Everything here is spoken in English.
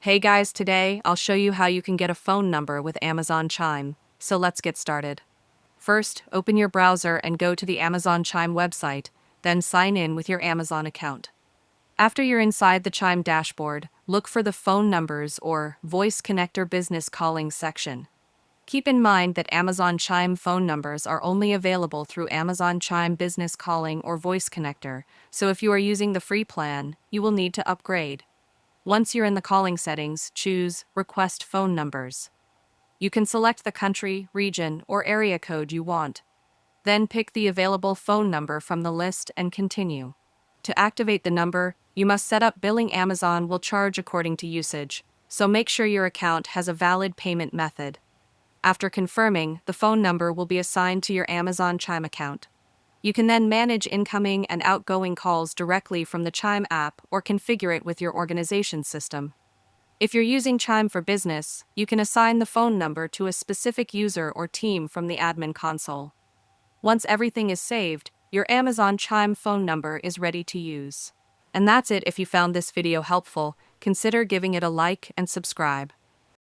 Hey guys, today I'll show you how you can get a phone number with Amazon Chime. So let's get started. First, open your browser and go to the Amazon Chime website, then sign in with your Amazon account. After you're inside the Chime dashboard, look for the phone numbers or voice connector business calling section. Keep in mind that Amazon Chime phone numbers are only available through Amazon Chime Business Calling or Voice Connector, so if you are using the free plan, you will need to upgrade. Once you're in the calling settings, choose Request Phone Numbers. You can select the country, region, or area code you want. Then pick the available phone number from the list and continue. To activate the number, you must set up billing. Amazon will charge according to usage, so make sure your account has a valid payment method. After confirming, the phone number will be assigned to your Amazon Chime account. You can then manage incoming and outgoing calls directly from the Chime app or configure it with your organization system. If you're using Chime for business, you can assign the phone number to a specific user or team from the admin console. Once everything is saved, your Amazon Chime phone number is ready to use. And that's it. If you found this video helpful, consider giving it a like and subscribe.